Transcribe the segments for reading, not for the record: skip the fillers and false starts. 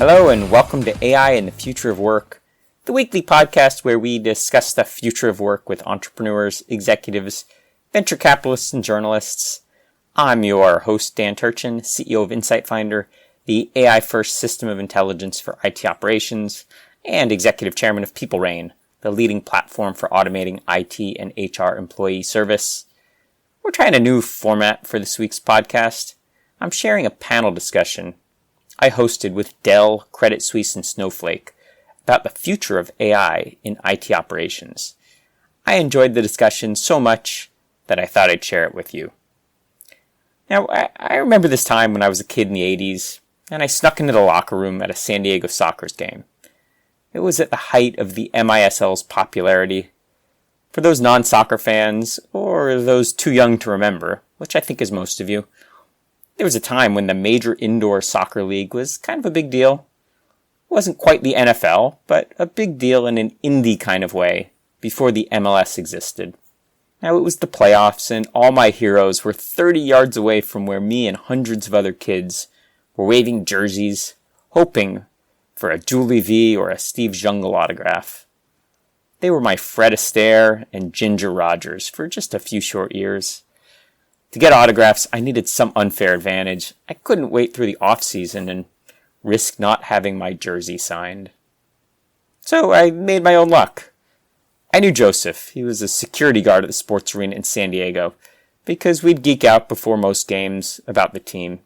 Hello and welcome to AI and the Future of Work, the weekly podcast where we discuss the future of work with entrepreneurs, executives, venture capitalists, and journalists. I'm your host, Dan Turchin, CEO of Insight Finder, the AI-first system of intelligence for IT operations, and executive chairman of PeopleRain, the leading platform for automating IT and HR employee service. We're trying a new format for this week's podcast. I'm sharing a panel discussion I hosted with Dell, Credit Suisse, and Snowflake about the future of AI in IT operations. I enjoyed the discussion so much that I thought I'd share it with you. Now, I remember this time when I was a kid in the 80s, and I snuck into the locker room at a San Diego Sockers game. It was at the height of the MISL's popularity. For those non-soccer fans, or those too young to remember, which I think is most of you, there was a time when the major indoor soccer league was kind of a big deal. It wasn't quite the NFL, but a big deal in an indie kind of way before the MLS existed. Now it was the playoffs, and all my heroes were 30 yards away from where me and hundreds of other kids were waving jerseys, hoping for a Julie V or a Steve Jungle autograph. They were my Fred Astaire and Ginger Rogers for just a few short years. To get autographs, I needed some unfair advantage. I couldn't wait through the off-season and risk not having my jersey signed. So I made my own luck. I knew Joseph. He was a security guard at the sports arena in San Diego because we'd geek out before most games about the team.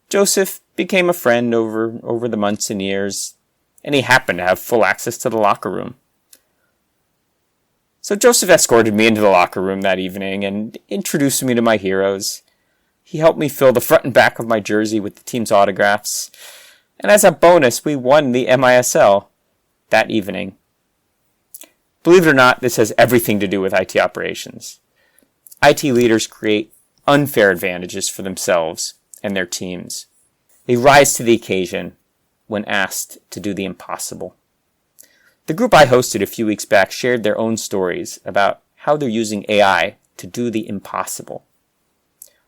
Joseph became a friend over the months and years, and he happened to have full access to the locker room. So Joseph escorted me into the locker room that evening and introduced me to my heroes. He helped me fill the front and back of my jersey with the team's autographs. And as a bonus, we won the MISL that evening. Believe it or not, this has everything to do with IT operations. IT leaders create unfair advantages for themselves and their teams. They rise to the occasion when asked to do the impossible. The group I hosted a few weeks back shared their own stories about how they're using AI to do the impossible.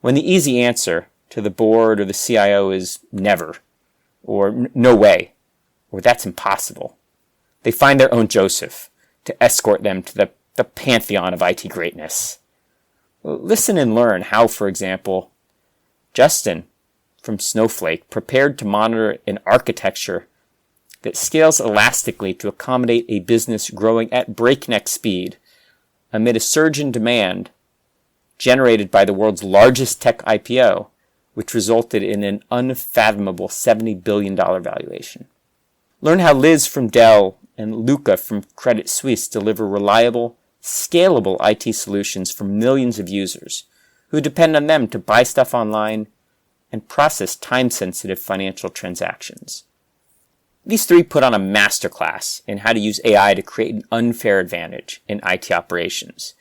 When the easy answer to the board or the CIO is never, or no way, or that's impossible, they find their own Joseph to escort them to the pantheon of IT greatness. Listen and learn how, for example, Justin from Snowflake prepared to monitor an architecture that scales elastically to accommodate a business growing at breakneck speed amid a surge in demand generated by the world's largest tech IPO, which resulted in an unfathomable $70 billion valuation. Learn how Liz from Dell and Luca from Credit Suisse deliver reliable, scalable IT solutions for millions of users who depend on them to buy stuff online and process time-sensitive financial transactions. These three put on a masterclass in how to use AI to create an unfair advantage in IT operations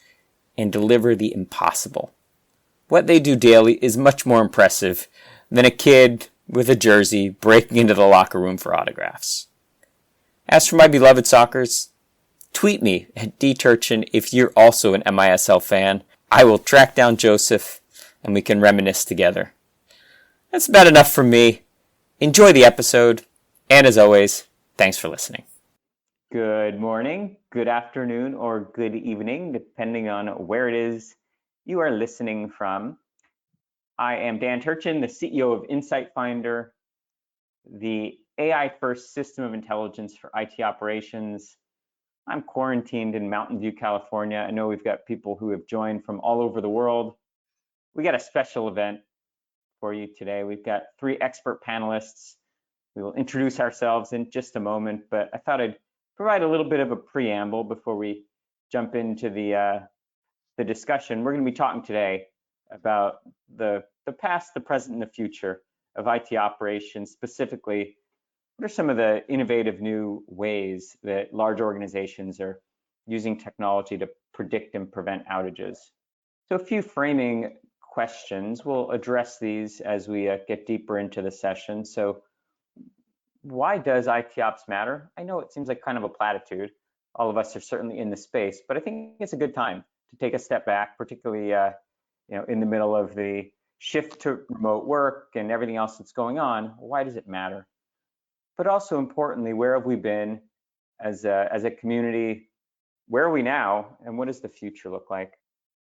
and deliver the impossible. What they do daily is much more impressive than a kid with a jersey breaking into the locker room for autographs. As for my beloved Sockers, tweet me at dturchin if you're also an MISL fan. I will track down Joseph and we can reminisce together. That's about enough from me. Enjoy the episode. And as always, thanks for listening. Good morning, good afternoon, or good evening, depending on where it is you are listening from. I am Dan Turchin, the CEO of Insight Finder, the AI-first system of intelligence for IT operations. I'm quarantined in Mountain View, California. I know we've got people who have joined from all over the world. We got a special event for you today. We've got three expert panelists. We will introduce ourselves in just a moment, but I thought I'd provide a little bit of a preamble before we jump into the discussion. We're going to be talking today about the past, the present, and the future of IT operations. Specifically, what are some of the innovative new ways that large organizations are using technology to predict and prevent outages? So a few framing questions. We'll address these as we get deeper into the session. So why does IT ops matter? I know it seems like kind of a platitude. All of us are certainly in the space, but I think it's a good time to take a step back, particularly in the middle of the shift to remote work and everything else that's going on. Why does it matter? but also importantly, where have we been as a community? Where are we now, and what does the future look like?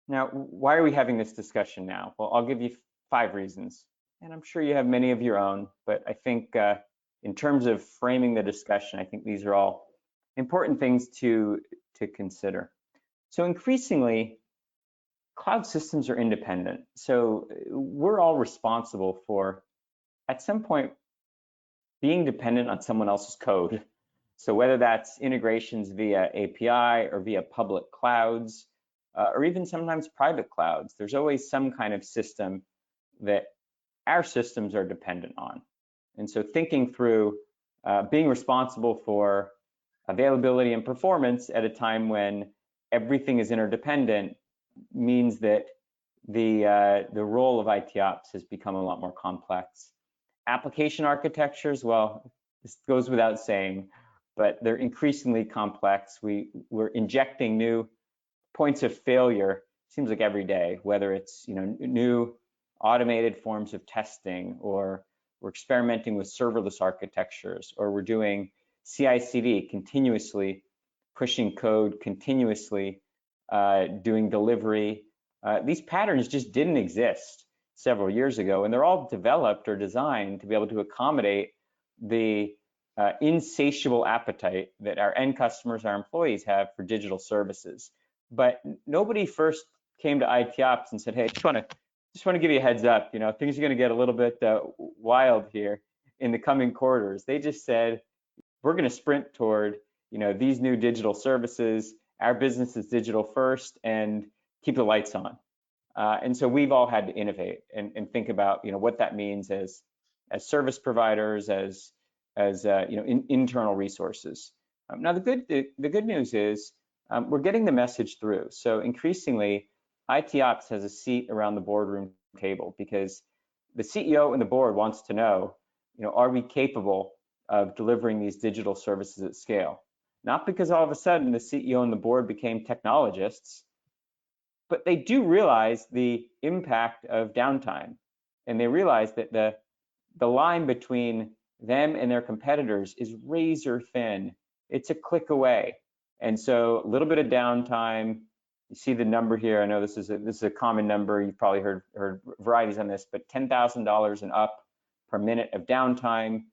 Now, why are we having this discussion now? Well, I'll give you 5 reasons, and I'm sure you have many of your own, but I think in terms of framing the discussion, I think these are all important things to consider. So increasingly, cloud systems are independent. So we're all responsible for, at some point, being dependent on someone else's code. So whether that's integrations via API or via public clouds, or even sometimes private clouds, there's always some kind of system that our systems are dependent on. And so thinking through being responsible for availability and performance at a time when everything is interdependent means that the role of IT ops has become a lot more complex. Application architectures, well, this goes without saying, but they're increasingly complex. We're injecting new points of failure, seems like every day, whether it's new automated forms of testing, or we're experimenting with serverless architectures, or we're doing CI/CD, continuously pushing code, continuously doing delivery. These patterns just didn't exist several years ago, and they're all developed or designed to be able to accommodate the insatiable appetite that our end customers, our employees have for digital services. But nobody first came to IT ops and said, hey, just want to give you a heads up, things are going to get a little bit wild here in the coming quarters. They just said, we're going to sprint toward these new digital services. Our business is digital first, and keep the lights on. And so we've all had to innovate and think about what that means as service providers, as internal resources. Now the good news is we're getting the message through. So increasingly, IT ops has a seat around the boardroom table, because the CEO and the board wants to know, are we capable of delivering these digital services at scale? Not because all of a sudden the CEO and the board became technologists, but they do realize the impact of downtime, and they realize that the line between them and their competitors is razor thin. It's a click away. And so a little bit of downtime, you see the number here. I know this is a common number. You've probably heard varieties on this, but $10,000 and up per minute of downtime.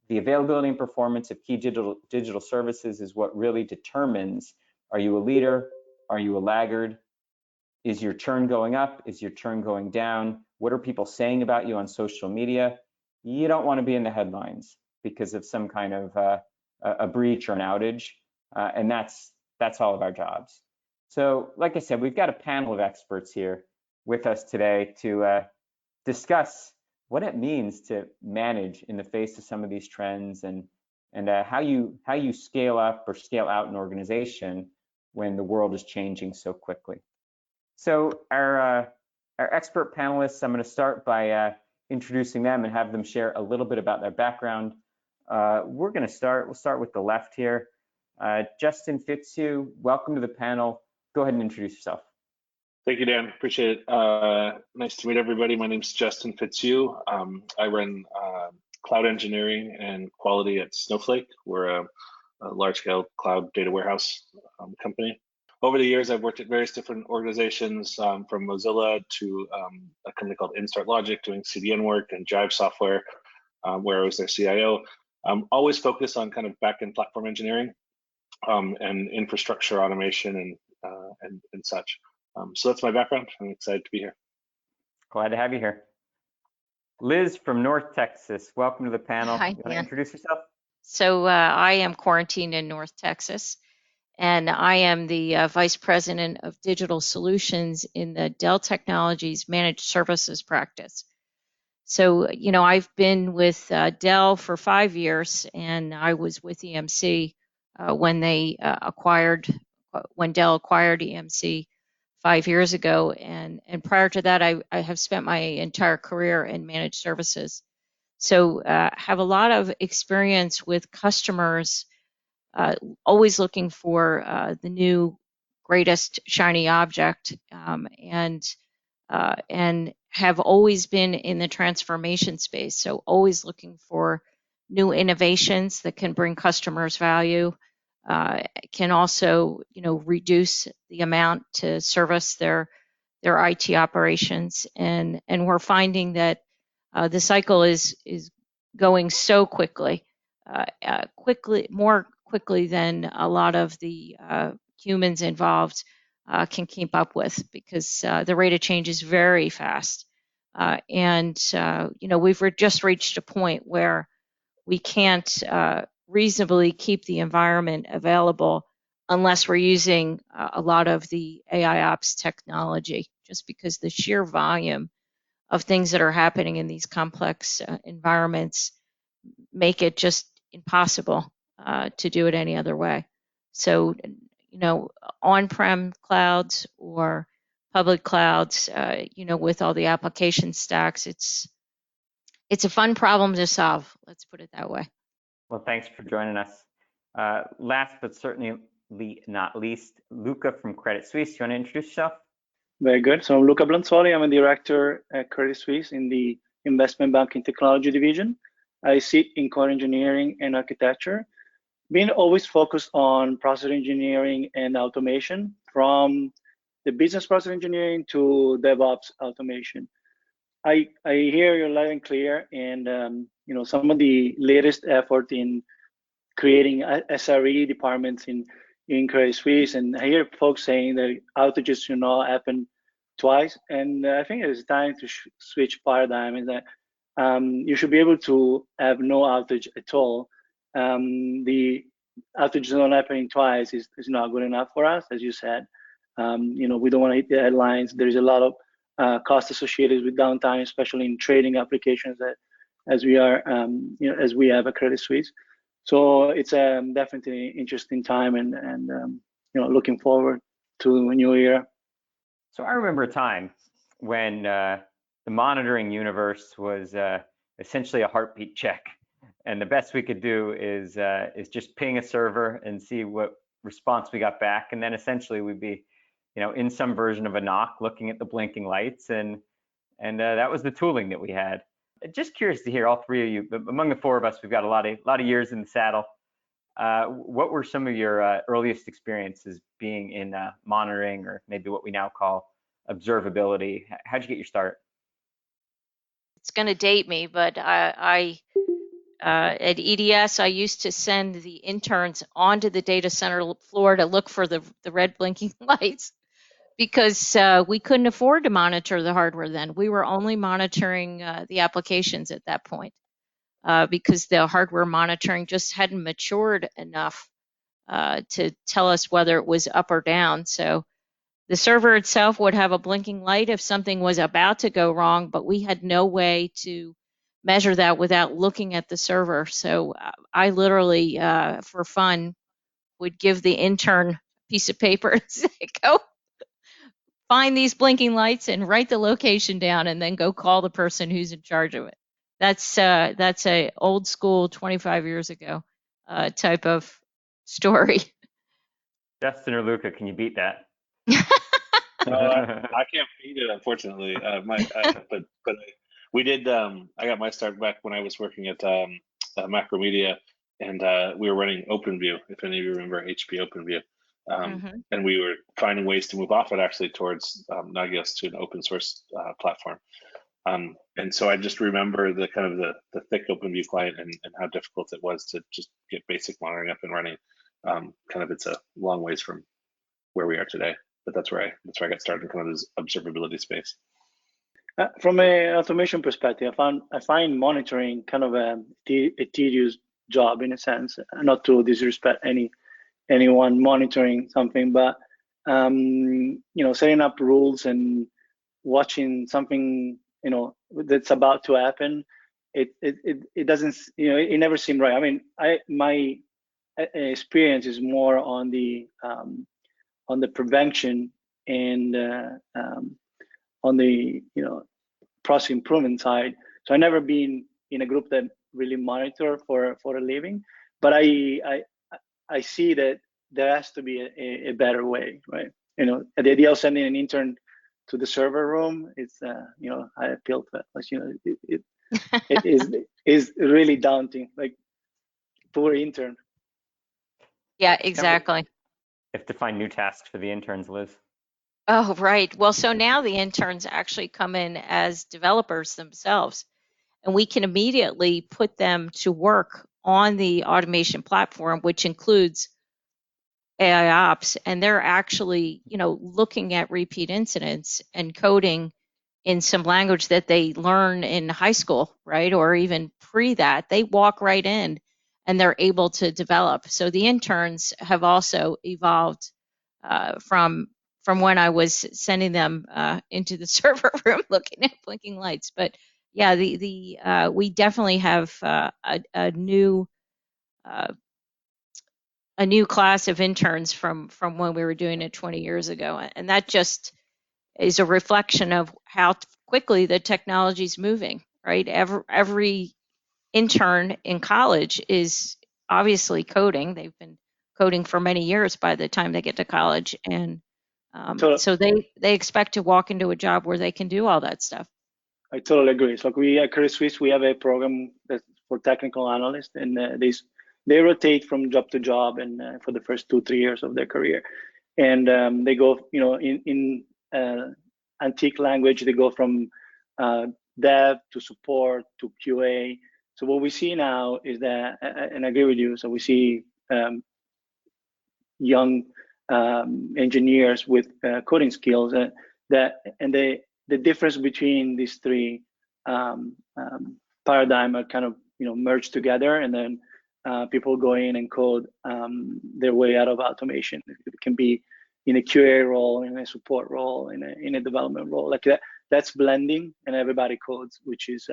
The availability and performance of key digital services is what really determines, are you a leader? Are you a laggard? Is your churn going up? Is your churn going down? What are people saying about you on social media? You don't want to be in the headlines because of some kind of a breach or an outage, and that's all of our jobs. So like I said, we've got a panel of experts here with us today to discuss what it means to manage in the face of some of these trends, and how you scale up or scale out an organization when the world is changing so quickly. So our expert panelists, I'm going to start by introducing them and have them share a little bit about their background. We'll start with the left here. Justin Fitzhugh, welcome to the panel. Go ahead and introduce yourself. Thank you, Dan. Appreciate it. Nice to meet everybody. My name's Justin Fitzhugh. I run cloud engineering and quality at Snowflake. We're a large-scale cloud data warehouse company. Over the years, I've worked at various different organizations, from Mozilla to a company called Instart Logic, doing CDN work, and Jive Software, where I was their CIO. Always focused on kind of back-end platform engineering and infrastructure automation and such. So that's my background. I'm excited to be here. Glad to have you here. Liz from North Texas, welcome to the panel. Hi, you want to Dan. introduce yourself? So I am quarantined in North Texas, and I am the Vice President of Digital Solutions in the Dell Technologies Managed Services practice. So, I've been with Dell for 5 years, and I was with EMC when Dell acquired EMC 5 years ago. And prior to that, I have spent my entire career in managed services. So have a lot of experience with customers, always looking for the new greatest shiny object, and have always been in the transformation space. So always looking for new innovations that can bring customers value, can also, reduce the amount to service their IT operations. And we're finding that the cycle is going so quickly, more quickly than a lot of the humans involved can keep up with, because the rate of change is very fast. We've just reached a point where we can't reasonably keep the environment available unless we're using a lot of the AI ops technology, just because the sheer volume of things that are happening in these complex environments make it just impossible to do it any other way. So, on-prem clouds or public clouds, with all the application stacks, it's a fun problem to solve. Let's put it that way. Well, thanks for joining us. Last but certainly not least, Luca from Credit Suisse. You want to introduce yourself? Very good. So I'm Luca Blanzoli. I'm a director at Credit Suisse in the investment banking technology division. I sit in core engineering and architecture, being always focused on process engineering and automation, from the business process engineering to DevOps automation. I hear you loud and clear, and some of the latest effort in creating SRE departments in Credit Suisse, and I hear folks saying that outages should not happen twice, and I think it's time to switch paradigm. Is that you should be able to have no outage at all. The outage not happening twice is not good enough for us, as you said. We don't want to hit the headlines. There's a lot of cost associated with downtime, especially in trading applications as we have at Credit Suisse. So it's definitely an interesting time, and looking forward to a new era. So I remember a time when the monitoring universe was essentially a heartbeat check, and the best we could do is just ping a server and see what response we got back, and then essentially we'd be, in some version of a NOC, looking at the blinking lights, and that was the tooling that we had. Just curious to hear, all three of you, but among the four of us, we've got a lot of years in the saddle. What were some of your earliest experiences being in monitoring, or maybe what we now call observability? How'd you get your start? It's going to date me, but I at EDS, I used to send the interns onto the data center floor to look for the red blinking lights, because we couldn't afford to monitor the hardware then. We were only monitoring the applications at that point, because the hardware monitoring just hadn't matured enough to tell us whether it was up or down. So the server itself would have a blinking light if something was about to go wrong, but we had no way to measure that without looking at the server. So I literally, for fun, would give the intern a piece of paper and say, go find these blinking lights and write the location down, and then go call the person who's in charge of it. That's a old school 25 years ago type of story. Justin or Luca, can you beat that? No, I can't beat it, unfortunately. But we did. I got my start back when I was working at Macromedia, and we were running OpenView. If any of you remember HP OpenView, and we were finding ways to move off it actually towards Nagios, to an open source platform. And so I just remember the kind of the thick OpenView client and how difficult it was to just get basic monitoring up and running. It's a long ways from where we are today, but that's where I got started in kind of this observability space. From an automation perspective, I find monitoring kind of a tedious job in a sense. Not to disrespect anyone monitoring something, but setting up rules and watching something that's about to happen, it doesn't, it never seemed right. I mean, my experience is more on the prevention and on the process improvement side. So I've never been in a group that really monitor for a living, but I see that there has to be a better way, right? The idea of sending an intern to the server room, it's I appeal to that. it is really daunting. Like, poor intern. Yeah, exactly. Have to find new tasks for the interns, Liz. Oh, right. Well, so now the interns actually come in as developers themselves, and we can immediately put them to work on the automation platform, which includes AI ops, and they're actually, looking at repeat incidents and coding in some language that they learn in high school, right? Or even pre that. They walk right in and they're able to develop. So the interns have also evolved from when I was sending them into the server room looking at blinking lights. But yeah, we definitely have uh, a new class of interns from when we were doing it 20 years ago, and that just is a reflection of how quickly the technology is moving, right? Every intern in college is obviously coding. They've been coding for many years by the time they get to college, and so they expect to walk into a job where they can do all that stuff. I totally agree. So we at Credit Suisse, we have a program that's for technical analysts, and they rotate from job to job, and for the first 2-3 years of their career, and they go, in antique language, they go from dev to support to QA. So what we see now is that, and I agree with you. So we see young engineers with coding skills the difference between these three paradigm are kind of merged together, and then people go in and code their way out of automation. It can be in a QA role, in a support role, in a development role, like that. That's blending, and everybody codes, which is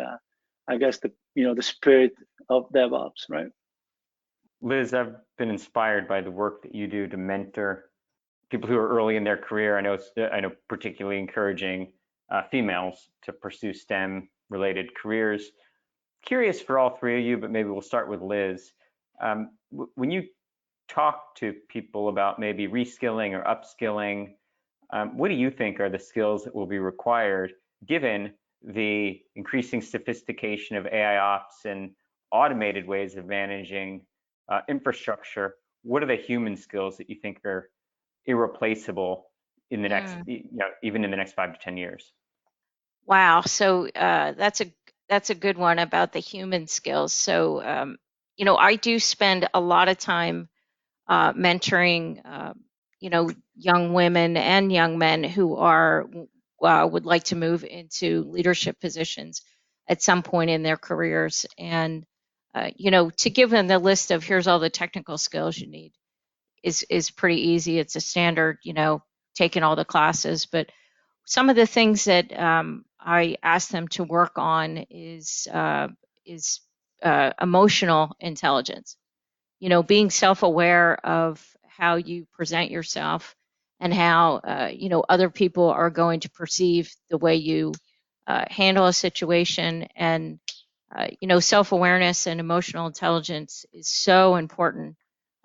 I guess the spirit of DevOps, right? Liz, I've been inspired by the work that you do to mentor people who are early in their career. I know particularly encouraging females to pursue STEM-related careers. Curious for all three of you, but maybe we'll start with Liz. When you talk to people about maybe reskilling or upskilling, what do you think are the skills that will be required given the increasing sophistication of AI ops and automated ways of managing infrastructure? What are the human skills that you think are irreplaceable in the next, even in the next 5 to 10 years? Wow. So that's a good one about the human skills. So I do spend a lot of time mentoring young women and young men who would like to move into leadership positions at some point in their careers, and to give them the list of here's all the technical skills you need is pretty easy. It's a standard, taking all the classes, but some of the things that I ask them to work on is emotional intelligence. Being self-aware of how you present yourself and how other people are going to perceive the way you handle a situation, and self-awareness and emotional intelligence is so important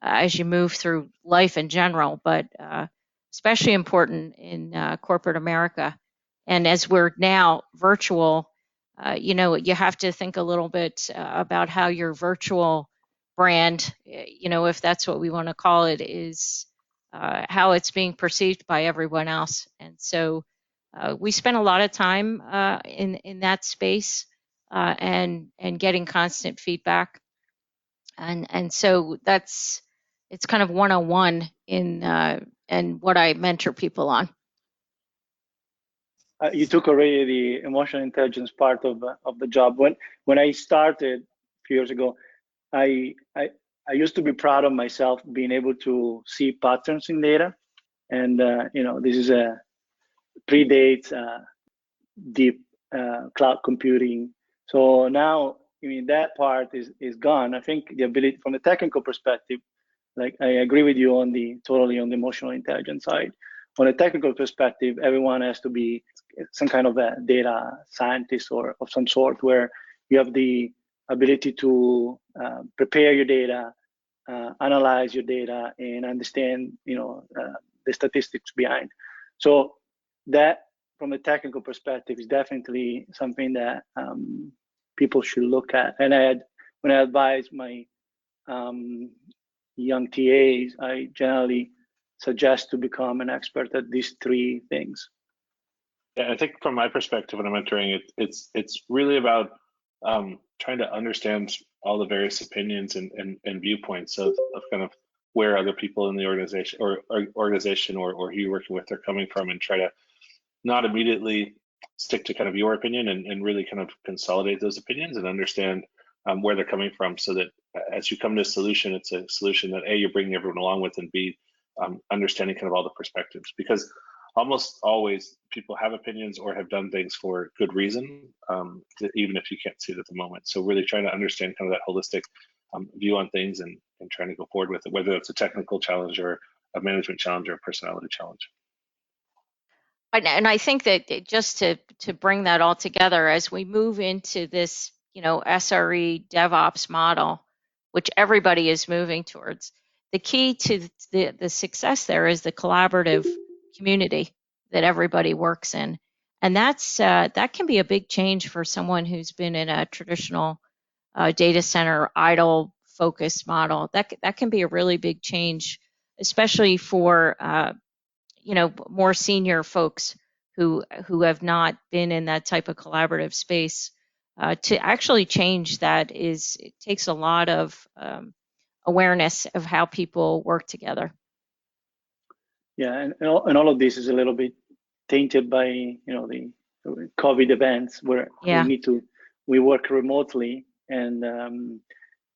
as you move through life in general, but especially important in corporate America. And as we're now virtual, you have to think a little bit about how your virtual brand, if that's what we want to call it, is how it's being perceived by everyone else. And so we spend a lot of time in that space and getting constant feedback. And so it's kind of 101 in and what I mentor people on. You took already the emotional intelligence part of the job. When I started a few years ago, I used to be proud of myself being able to see patterns in data, and this is a predates deep cloud computing. So now, that part is gone. I think the ability from the technical perspective, like I agree with you totally on the emotional intelligence side. On a technical perspective, everyone has to be some kind of a data scientist or of some sort, where you have the ability to prepare your data, analyze your data, and understand the statistics behind. So that, from a technical perspective, is definitely something that people should look at. And when I advise my young TAs, I generally suggest to become an expert at these three things. Yeah, I think from my perspective when I'm mentoring, it's really about trying to understand all the various opinions and viewpoints of kind of where other people in the organization or who you're working with are coming from, and try to not immediately stick to kind of your opinion, and really kind of consolidate those opinions and understand where they're coming from, so that as you come to a solution, it's a solution that A, you're bringing everyone along with, and B, understanding kind of all the perspectives. Because almost always people have opinions or have done things for good reason, even if you can't see it at the moment. So really trying to understand kind of that holistic view on things, and trying to go forward with it, whether it's a technical challenge or a management challenge or a personality challenge. And I think that just to bring that all together, as we move into this, SRE DevOps model, which everybody is moving towards, the key to the success there is the collaborative community that everybody works in. And that can be a big change for someone who's been in a traditional data center idle focused model. That can be a really big change, especially for more senior folks who have not been in that type of collaborative space. To actually change that it takes a lot of awareness of how people work together. Yeah, and all of this is a little bit tainted by the COVID events, where we work remotely, and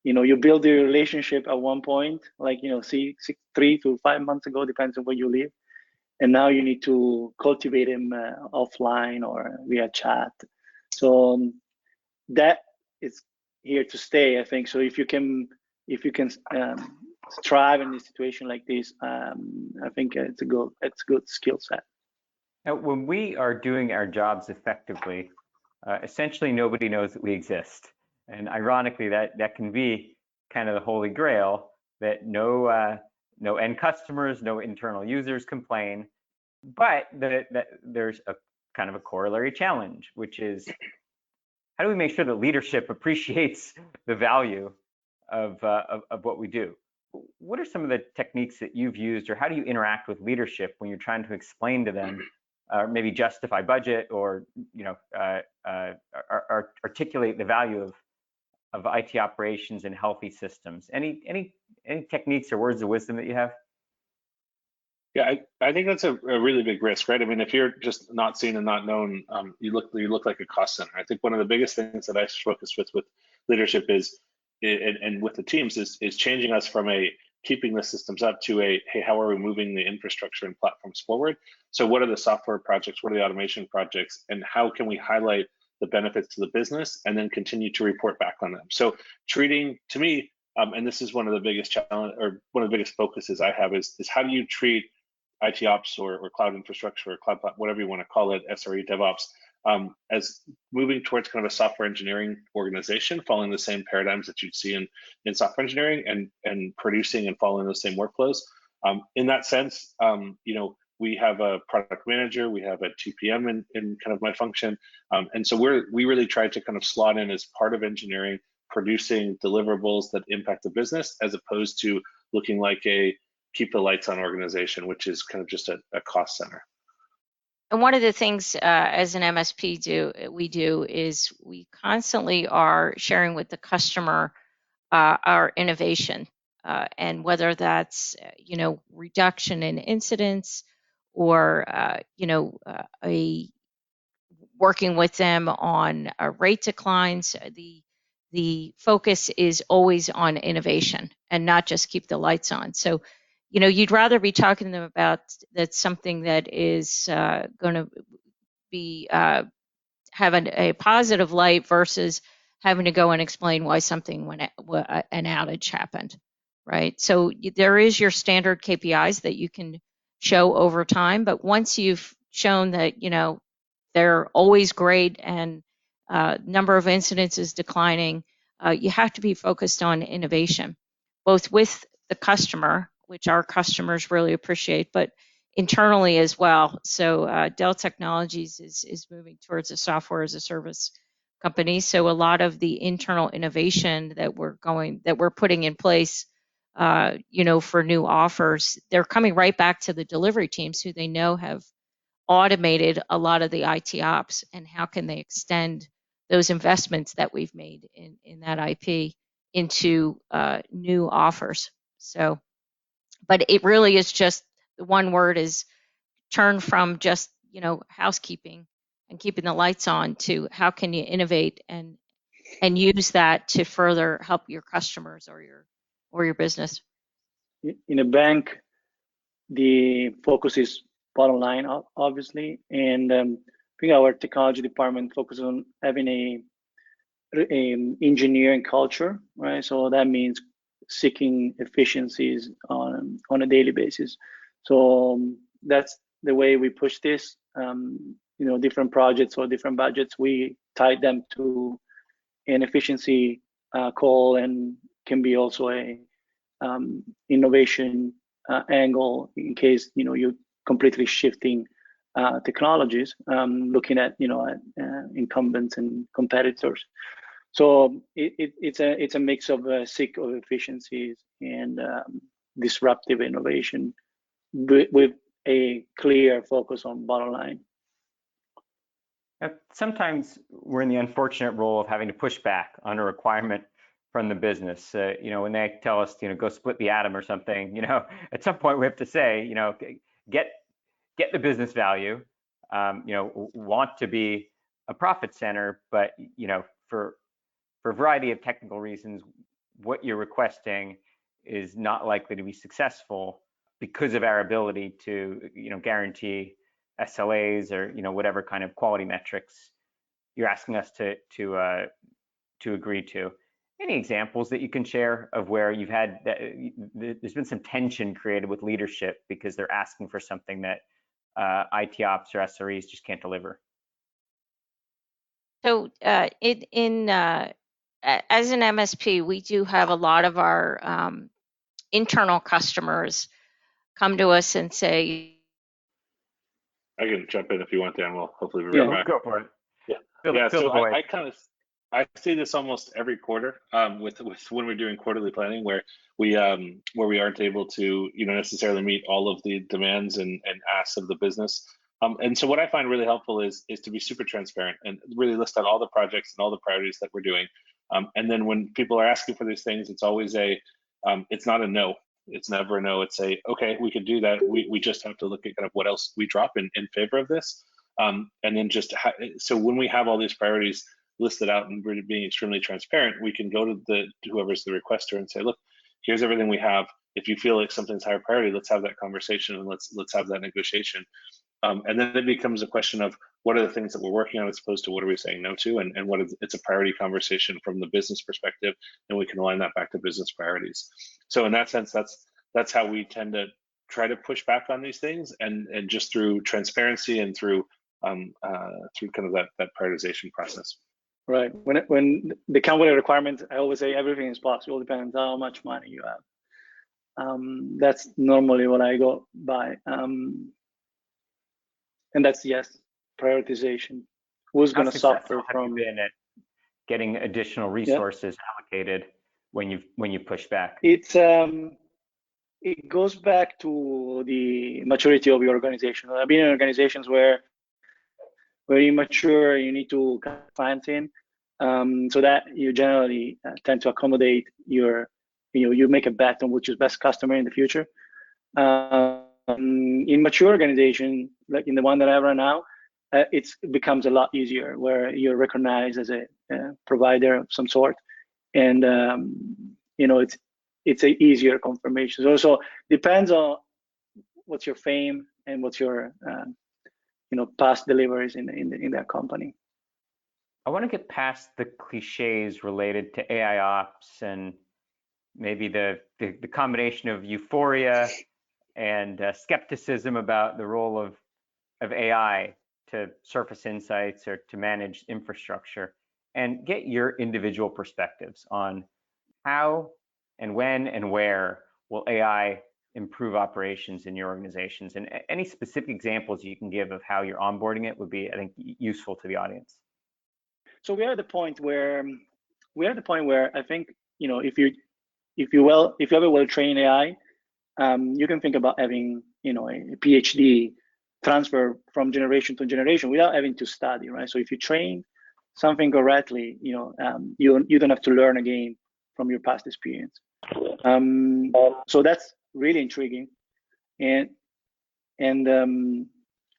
you build the relationship at one point, like 3 to 5 months ago, depends on where you live, and now you need to cultivate them offline or via chat. So that is here to stay, I think. So if you can thrive in a situation like this, I think it's a good skill set. Now, when we are doing our jobs effectively, essentially nobody knows that we exist. And ironically, that can be kind of the holy grail, that no end customers, no internal users complain. But that there's a kind of a corollary challenge, which is, how do we make sure that leadership appreciates the value of what we do? What are some of the techniques that you've used, or how do you interact with leadership when you're trying to explain to them, or maybe justify budget, or articulate the value of IT operations and healthy systems? Any techniques or words of wisdom that you have? Yeah, I think that's a really big risk, right? I mean, if you're just not seen and not known, you look like a cost center. I think one of the biggest things that I focus with leadership is, and with the teams, is changing us from a keeping the systems up to a, hey, how are we moving the infrastructure and platforms forward? So what are the software projects? What are the automation projects? And how can we highlight the benefits to the business and then continue to report back on them? So treating, to me, and this is one of the biggest challenge, or one of the biggest focuses I have, is how do you treat IT ops or cloud infrastructure or cloud, whatever you want to call it, SRE DevOps, as moving towards kind of a software engineering organization, following the same paradigms that you'd see in software engineering, and producing and following those same workflows. In that sense, we have a product manager, we have a TPM in kind of my function, and so we really try to kind of slot in as part of engineering, producing deliverables that impact the business, as opposed to looking like a keep the lights on organization, which is kind of just a cost center. And one of the things as an MSP we do is we constantly are sharing with the customer our innovation, and whether that's reduction in incidents, or working with them on rate declines. The focus is always on innovation and not just keep the lights on. So you'd rather be talking to them about that's something that is going to be have a positive light, versus having to go and explain why something an outage happened, right? So there is your standard KPIs that you can show over time, but once you've shown that they're always great and number of incidents is declining, you have to be focused on innovation, both with the customer, which our customers really appreciate, but internally as well. So Dell Technologies is moving towards a software as a service companies. So a lot of the internal innovation that we're putting in place, for new offers, they're coming right back to the delivery teams who they know have automated a lot of the IT ops, and how can they extend those investments that we've made in that IP into new offers. So, but it really is just the one word is turn from just housekeeping and keeping the lights on to how can you innovate and use that to further help your customers or your business. In a bank, the focus is bottom line, obviously, and I think our technology department focuses on having a engineering culture, right? So that means seeking efficiencies on a daily basis. So that's the way we push this. Different projects or different budgets, we tie them to an efficiency call, and can be also a innovation angle in case you're completely shifting technologies, looking at incumbents and competitors. So it's a mix of seek of efficiencies and disruptive innovation with a clear focus on bottom line. Sometimes we're in the unfortunate role of having to push back on a requirement from the business. When they tell us, go split the atom or something, at some point we have to say, get the business value, want to be a profit center, but for a variety of technical reasons, what you're requesting is not likely to be successful because of our ability to, guarantee SLAs or whatever kind of quality metrics you're asking us to agree to. Any examples that you can share of where you've had there's been some tension created with leadership because they're asking for something that IT ops or SREs just can't deliver? So as an MSP, we do have a lot of our internal customers come to us and say, I can jump in if you want, Dan. We'll hopefully be right back. Go for it. Yeah. So I see this almost every quarter with when we're doing quarterly planning, where we aren't able to necessarily meet all of the demands and asks of the business. And so what I find really helpful is to be super transparent and really list out all the projects and all the priorities that we're doing. And then when people are asking for these things, it's always it's not a no. It's never a no. It's okay, we could do that. We just have to look at kind of what else we drop in favor of this. And then so when we have all these priorities listed out and we're being extremely transparent, we can go to whoever's the requester and say, look, here's everything we have. If you feel like something's higher priority, let's have that conversation and let's have that negotiation. And then it becomes a question of what are the things that we're working on as opposed to what are we saying no to, and it's a priority conversation from the business perspective, and we can align that back to business priorities. So in that sense, that's how we tend to try to push back on these things, and just through transparency and through kind of that prioritization process. Right. When the company requirements, I always say everything is possible. Depends how much money you have. That's normally what I go by. And that's prioritization. Who's going to suffer from getting additional resources allocated when you push back? It goes back to the maturity of your organization. I've been in organizations where you're mature, you need to fine tune, so that you generally tend to accommodate you make a bet on which is best customer in the future. In mature organization, like in the one that I run now, it becomes a lot easier, where you're recognized as a provider of some sort, and it's a easier confirmation. So also depends on what's your fame and what's your past deliveries in that company. I want to get past the cliches related to AI ops and maybe the combination of euphoria and skepticism about the role of AI to surface insights or to manage infrastructure, and get your individual perspectives on how and when and where will AI improve operations in your organizations, and any specific examples you can give of how you're onboarding it would be, I think, useful to the audience. So we are at the point where I think, you know, if you have a well-trained AI, you can think about having, you know, a PhD transfer from generation to generation without having to study, right? So if you train something correctly, you know, you don't have to learn again from your past experience. So that's really intriguing, and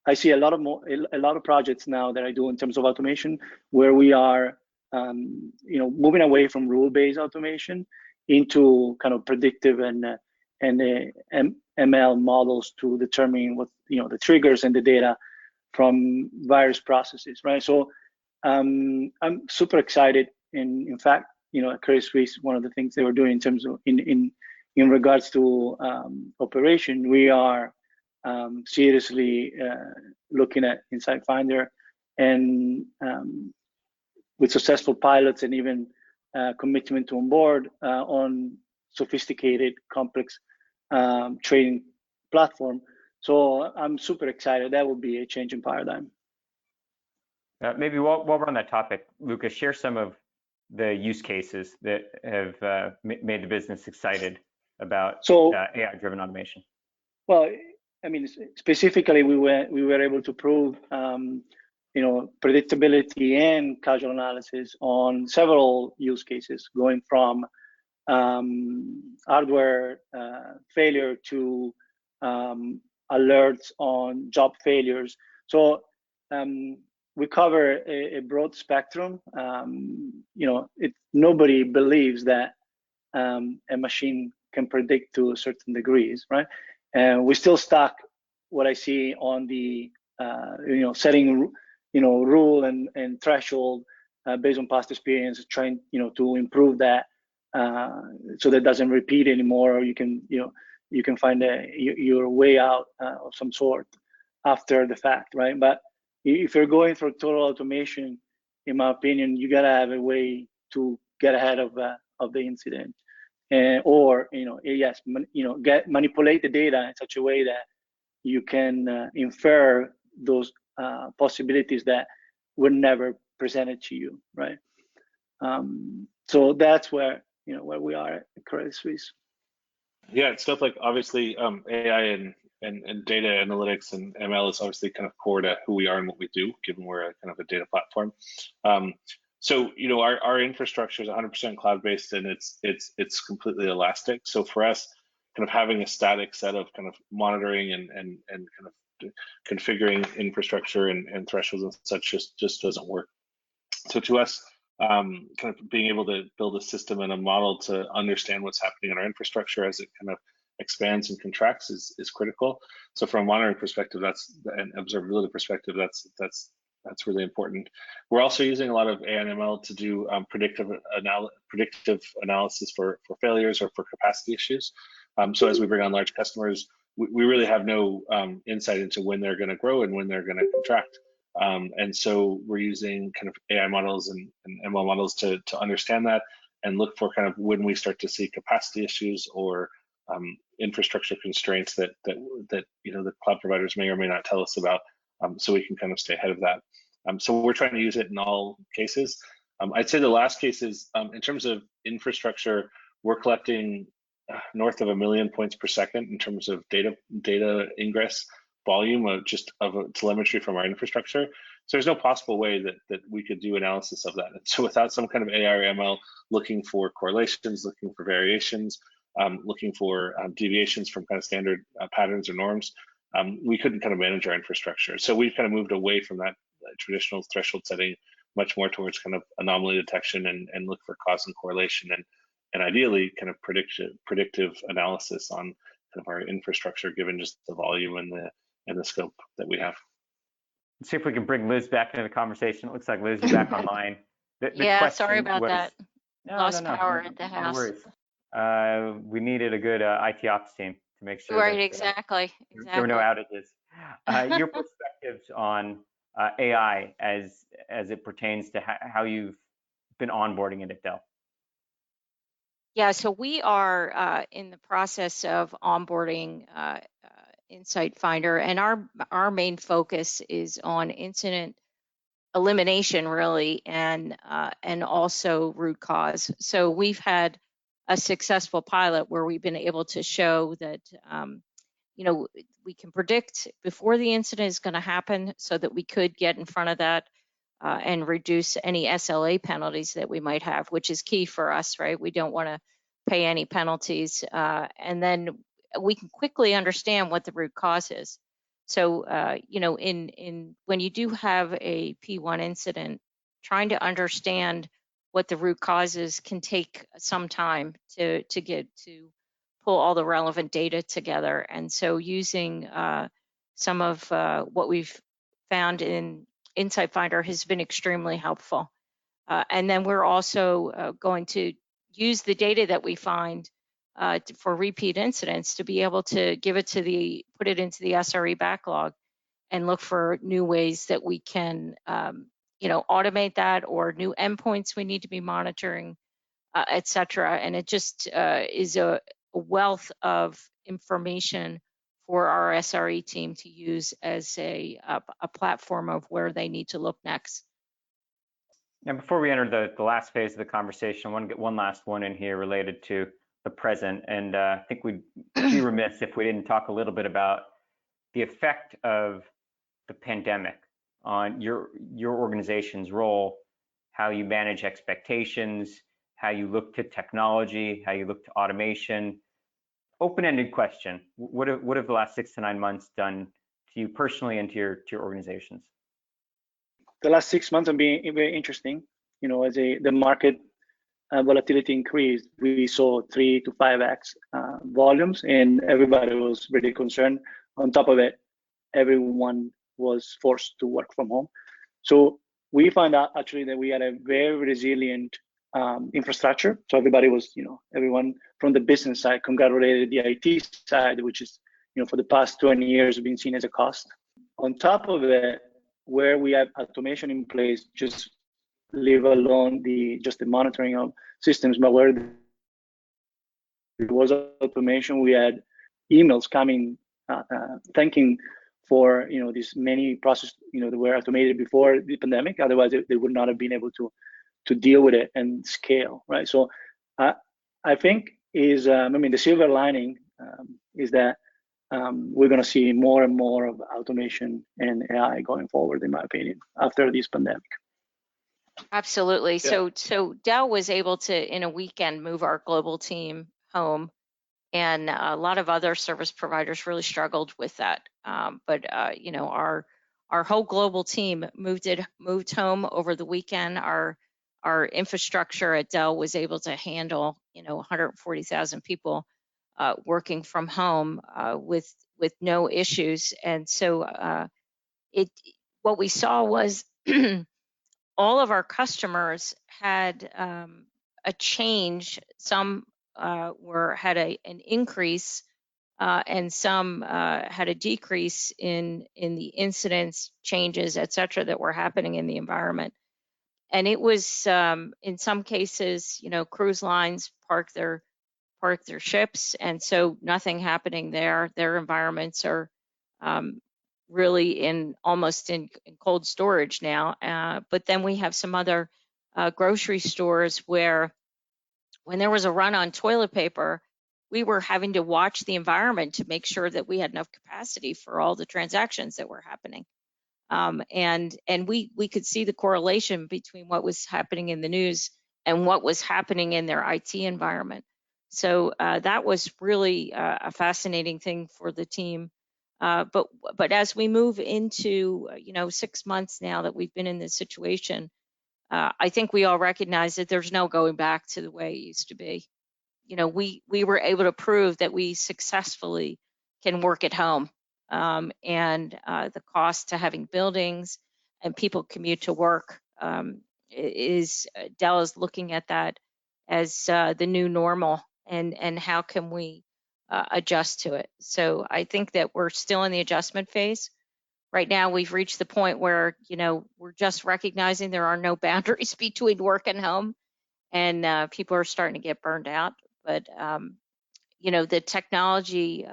I see a lot of projects now that I do in terms of automation where we are, you know, moving away from rule-based automation into kind of predictive and ML models to determine what, you know, the triggers and the data from various processes, right? So I'm super excited. In fact, you know, at Credit Suisse, one of the things they were doing in terms of in regards to operation, we are seriously looking at Insight Finder, and with successful pilots and even commitment to onboard on sophisticated, complex trading platform. So I'm super excited. That will be a change in paradigm. Maybe while we're on that topic, Luca, share some of the use cases that have made the business excited about AI-driven automation. Well, I mean, specifically, we were able to prove, you know, predictability and causal analysis on several use cases, going from hardware failure to alerts on job failures. So we cover a broad spectrum. You know, nobody believes that a machine can predict to certain degrees, right? And we still stuck what I see on the you know, setting, you know, rule and threshold based on past experience, trying, you know, to improve that so that doesn't repeat anymore. Or you can find your way out of some sort after the fact, right? But if you're going for total automation, in my opinion, you gotta have a way to get ahead of the incident, or, you know, yes, you know, manipulate the data in such a way that you can infer those possibilities that were never presented to you, right? So that's where, you know, where we are at Credit Suisse. Yeah, it's stuff like obviously AI and data analytics and ML is obviously kind of core to who we are and what we do, given we're a kind of a data platform. So, you know, our infrastructure is 100% cloud-based, and it's completely elastic. So for us, kind of having a static set of kind of monitoring and kind of configuring infrastructure and thresholds and such just doesn't work. So to us, kind of being able to build a system and a model to understand what's happening in our infrastructure as it kind of expands and contracts is critical. So from a monitoring perspective, and observability perspective, that's really important. We're also using a lot of AI and ML to do predictive analysis for failures or for capacity issues. So as we bring on large customers, we really have no insight into when they're going to grow and when they're going to contract. And so we're using kind of AI models and ML models to understand that and look for kind of when we start to see capacity issues or infrastructure constraints that you know, the cloud providers may or may not tell us about, so we can kind of stay ahead of that. So we're trying to use it in all cases. I'd say the last case is in terms of infrastructure, we're collecting north of 1 million points per second in terms of data ingress volume of telemetry from our infrastructure. So there's no possible way that we could do analysis of that. And so without some kind of AI or ML looking for correlations, looking for variations, looking for deviations from kind of standard patterns or norms, we couldn't kind of manage our infrastructure. So we've kind of moved away from that traditional threshold setting, much more towards kind of anomaly detection and look for cause and correlation, and ideally kind of predictive analysis on kind of our infrastructure, given just the volume and the scope that we have. Let's see if we can bring Liz back into the conversation. It looks like Liz is back online. Yeah, sorry about that. Lost power at the house. No worries. We needed a good IT ops team to make sure. Right, exactly. There were no outages. Your perspectives on AI as it pertains to how you've been onboarding it at Dell. Yeah, so we are in the process of onboarding Insight Finder, and our main focus is on incident elimination really, and also root cause. So we've had a successful pilot where we've been able to show that we can predict before the incident is going to happen, so that we could get in front of that and reduce any SLA penalties that we might have, which is key for us, right? We don't want to pay any penalties, and then we can quickly understand what the root cause is. So, when you do have a P1 incident, trying to understand what the root cause is can take some time to pull all the relevant data together. And so using some of what we've found in Insight Finder has been extremely helpful. And then we're also going to use the data that we find for repeat incidents to be able to put it into the SRE backlog and look for new ways that we can, automate that, or new endpoints we need to be monitoring, et cetera. And it just is a wealth of information for our SRE team to use as a platform of where they need to look next. Now, before we enter the last phase of the conversation, I want to get one last one in here related to the present. And I think we'd be remiss if we didn't talk a little bit about the effect of the pandemic on your organization's role, how you manage expectations, how you look to technology, how you look to automation. Open-ended question. What have the last 6 to 9 months done to you personally and to your organizations? The last 6 months have been very interesting. As the market volatility increased, we saw 3 to 5x volumes, and everybody was really concerned. On top of it, everyone was forced to work from home. So we found out actually that we had a very resilient infrastructure. So everybody was, everyone from the business side congratulated the IT side, which is, for the past 20 years been seen as a cost. On top of it, where we have automation in place, just leave alone the monitoring of systems, but where there was automation, we had emails coming thanking for these many processes that were automated before the pandemic. Otherwise, they would not have been able to deal with it and scale, right? So I think the silver lining is that we're going to see more and more of automation and AI going forward, in my opinion, after this pandemic. Absolutely. Yeah. So Dell was able to, in a weekend, move our global team home, and a lot of other service providers really struggled with that. But our whole global team moved home over the weekend. Our infrastructure at Dell was able to handle 140,000 people working from home with no issues. And so what we saw was all of our customers had a change. Some had an increase, and some had a decrease in the incidents, changes, et cetera, that were happening in the environment. And it was in some cases, cruise lines park their ships, and so nothing happening there. Their environments are really almost in cold storage now. But then we have some other grocery stores where, when there was a run on toilet paper, we were having to watch the environment to make sure that we had enough capacity for all the transactions that were happening. And we could see the correlation between what was happening in the news and what was happening in their IT environment. So that was really a fascinating thing for the team. But as we move into 6 months now that we've been in this situation, I think we all recognize that there's no going back to the way it used to be. We were able to prove that we successfully can work at home, and the cost to having buildings and people commute to work Dell is looking at that as the new normal, and how can we adjust to it. So I think that we're still in the adjustment phase. Right now, we've reached the point where, we're just recognizing there are no boundaries between work and home, and people are starting to get burned out. But, the technology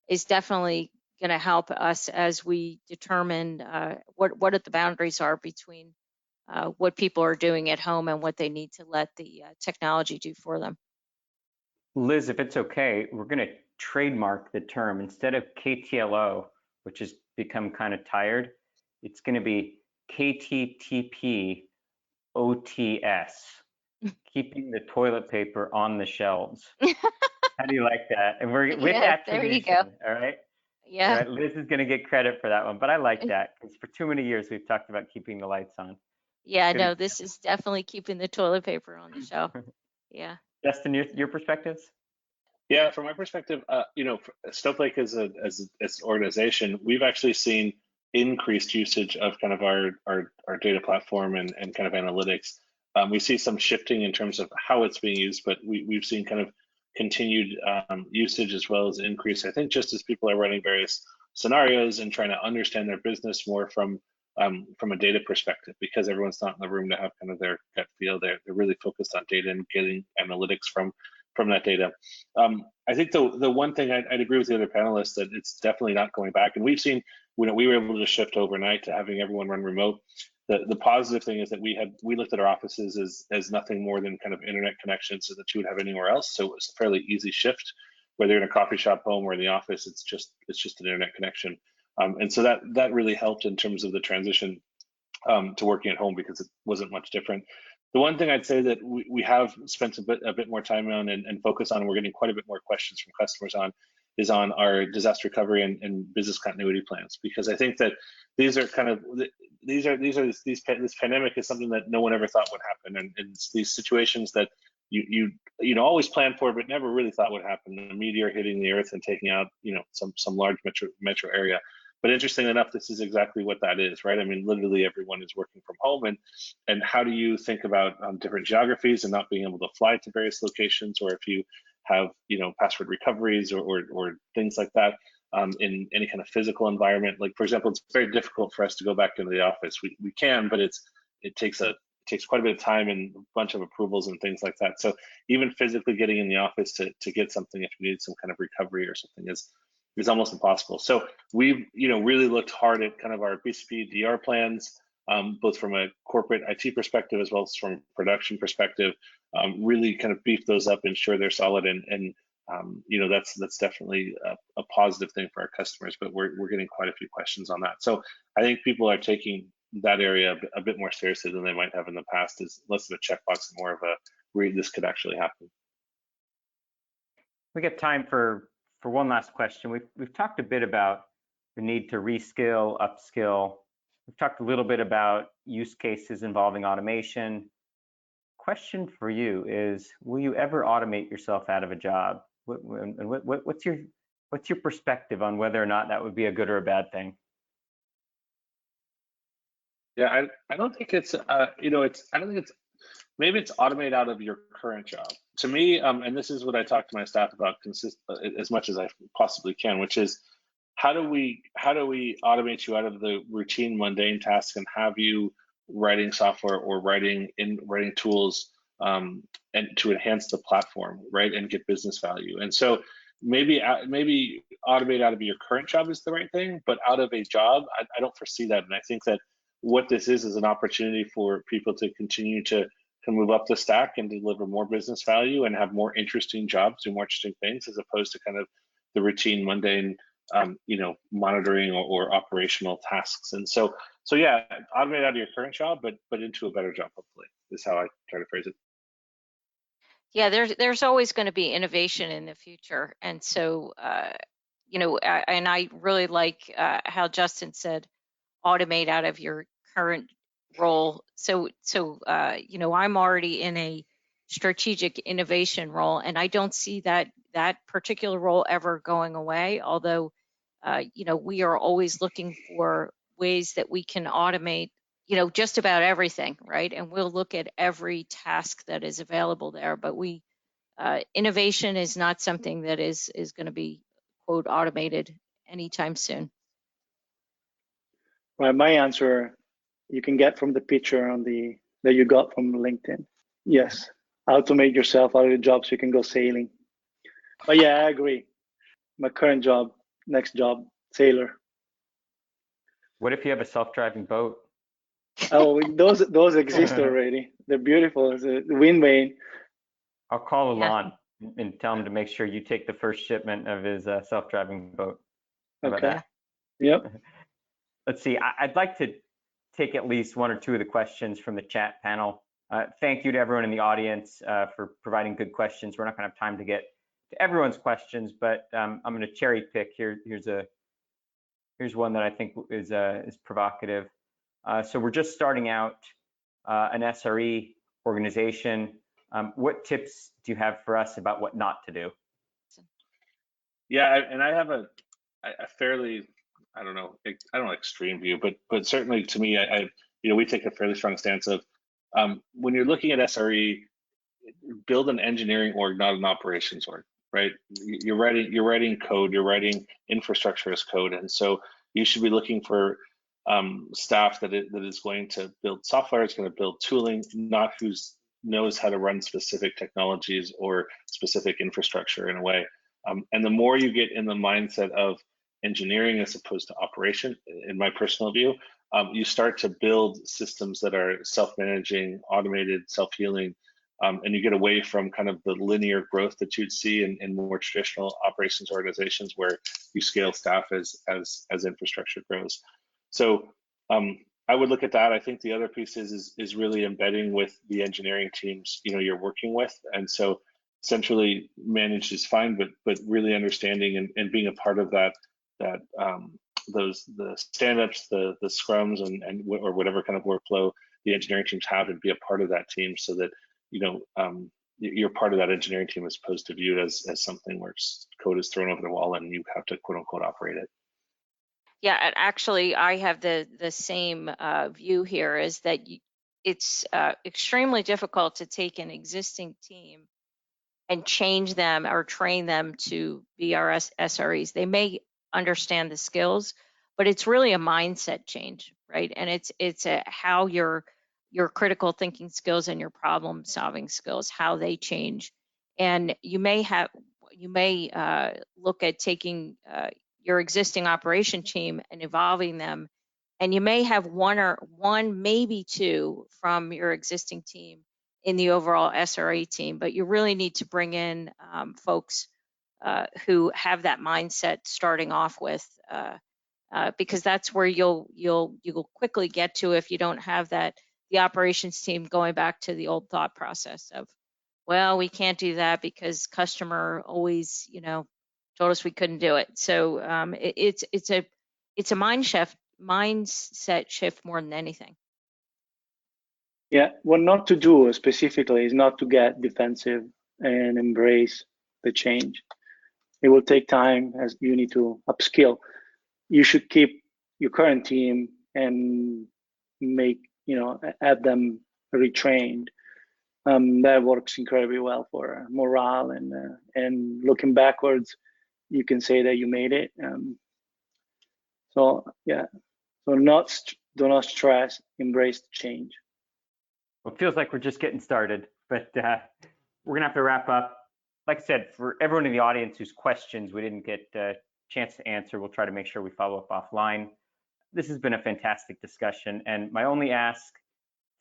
is definitely going to help us as we determine what the boundaries are between what people are doing at home and what they need to let the technology do for them. Liz, if it's okay, we're going to trademark the term. Instead of KTLO, which has become kind of tired, it's going to be KTTPOTS, keeping the toilet paper on the shelves. How do you like that? And we're with that there you tradition, go. all right? Yeah. All right, Liz is going to get credit for that one, but I like that because for too many years we've talked about keeping the lights on. Yeah, Good no, example. this is definitely keeping the toilet paper on the shelf. Yeah. Justin, your perspectives? Yeah, from my perspective, Snowflake as an organization, we've actually seen increased usage of kind of our data platform and kind of analytics. We see some shifting in terms of how it's being used, but we've seen kind of continued usage as well as increase. I think just as people are running various scenarios and trying to understand their business more from a data perspective, because everyone's not in the room to have kind of their gut feel. They're really focused on data and getting analytics from that data. I think the one thing I'd agree with the other panelists that it's definitely not going back. And we've seen when we were able to shift overnight to having everyone run remote. The positive thing is that we looked at our offices as nothing more than kind of internet connections that you would have anywhere else. So it was a fairly easy shift, whether you're in a coffee shop, home, or in the office. It's just an internet connection, and so that really helped in terms of the transition to working at home because it wasn't much different. The one thing I'd say that we have spent a bit more time on and focus on, and we're getting quite a bit more questions from customers on, is on our disaster recovery and business continuity plans, because I think that these are kind of this pandemic is something that no one ever thought would happen, and it's these situations that you always plan for but never really thought would happen. A meteor hitting the earth and taking out some large metro area. But interestingly enough, this is exactly what that is, right? I mean, literally everyone is working from home, and how do you think about different geographies and not being able to fly to various locations, or if you have password recoveries or things like that in any kind of physical environment. Like, for example, it's very difficult for us to go back into the office. We can, but it takes quite a bit of time and a bunch of approvals and things like that. So even physically getting in the office to get something if you need some kind of recovery or something is almost impossible. So we've really looked hard at kind of our BCP DR plans, both from a corporate IT perspective as well as from a production perspective. Really kind of beef those up, ensure they're solid, and that's definitely a positive thing for our customers. But we're getting quite a few questions on that. So I think people are taking that area a bit more seriously than they might have in the past. Is less of a checkbox and more of a this could actually happen. We got time for one last question. We've talked a bit about the need to reskill, upskill. We've talked a little bit about use cases involving automation. Question for you is, will you ever automate yourself out of a job? What's your perspective on whether or not that would be a good or a bad thing? Yeah, I don't think it's I don't think it's, maybe it's automate out of your current job. To me, and this is what I talk to my staff about as much as I possibly can, which is how do we automate you out of the routine, mundane tasks and have you writing software or writing tools and to enhance the platform, right, and get business value. And so maybe automate out of your current job is the right thing, but out of a job, I don't foresee that. And I think that what this is an opportunity for people to continue to move up the stack and deliver more business value and have more interesting jobs, do more interesting things, as opposed to kind of the routine, mundane, monitoring or operational tasks. And so yeah, automate out of your current job, but into a better job, hopefully, is how I try to phrase it. Yeah, there's always going to be innovation in the future, and so and I really like how Justin said, automate out of your current role. So I'm already in a strategic innovation role, and I don't see that particular role ever going away. Although, we are always looking for ways that we can automate, just about everything, right? And we'll look at every task that is available there. But innovation is not something that is going to be, quote, automated anytime soon. Well, my answer you can get from the picture that you got from LinkedIn. Yes, automate yourself out of the job so you can go sailing. But yeah, I agree. My current job, next job, sailor. What if you have a self-driving boat? Oh, those exist already. They're beautiful. It's a wind vane. I'll call Yeah. Alon and tell him to make sure you take the first shipment of his self-driving boat. How about Okay. that? Yep. Let's see. I'd like to take at least one or two of the questions from the chat panel. Thank you to everyone in the audience for providing good questions. We're not going to have time to get to everyone's questions, but I'm going to cherry pick here. Here's one that I think is provocative. So we're just starting out an SRE organization. What tips do you have for us about what not to do? Yeah, and I have a fairly, I don't know extreme view, but certainly to me, we take a fairly strong stance of when you're looking at SRE, build an engineering org, not an operations org, right? You're writing code, you're writing infrastructure as code, and so you should be looking for staff that is going to build software, it's going to build tooling, not who knows how to run specific technologies or specific infrastructure in a way. And the more you get in the mindset of engineering as opposed to operation, in my personal view, you start to build systems that are self-managing, automated, self-healing, and you get away from kind of the linear growth that you'd see in more traditional operations organizations where you scale staff as infrastructure grows. So I would look at that. I think the other piece is really embedding with the engineering teams you're working with, and so centrally managed is fine, but really understanding and being a part of that the stand-ups, the scrums, and or whatever kind of workflow the engineering teams have, and be a part of that team so that you're part of that engineering team as opposed to viewed as something where code is thrown over the wall and you have to quote unquote operate it. Yeah, and actually, I have the same view here, is that it's extremely difficult to take an existing team and change them or train them to be our SREs. They may understand the skills, but it's really a mindset change, right? And it's how your critical thinking skills and your problem solving skills, how they change. And you may look at taking your existing operation team and evolving them, and you may have one, maybe two from your existing team in the overall SRE team, but you really need to bring in folks who have that mindset starting off with, because that's where you'll quickly get to if you don't have the operations team going back to the old thought process of, well, we can't do that because customer always told us we couldn't do it. So it's a mindset shift more than anything. Yeah, what not to do specifically is not to get defensive and embrace the change. It will take time, as you need to upskill. You should keep your current team and have them retrained. That works incredibly well for morale, and looking backwards, you can say that you made it. So yeah, so do not stress, embrace the change. Well, it feels like we're just getting started, but we're gonna have to wrap up. Like I said, for everyone in the audience whose questions we didn't get a chance to answer, we'll try to make sure we follow up offline. This has been a fantastic discussion, and my only ask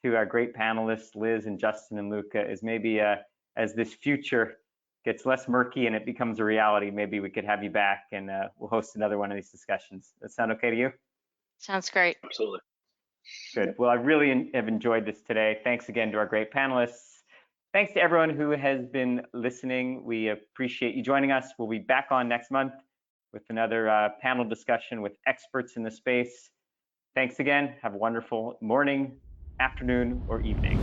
to our great panelists, Liz and Justin and Luca, is maybe as this future gets less murky and it becomes a reality, maybe we could have you back and we'll host another one of these discussions. Does that sound okay to you? Sounds great. Absolutely. Good. Well, I really have enjoyed this today. Thanks again to our great panelists. Thanks to everyone who has been listening. We appreciate you joining us. We'll be back on next month with another panel discussion with experts in the space. Thanks again. Have a wonderful morning, afternoon, or evening.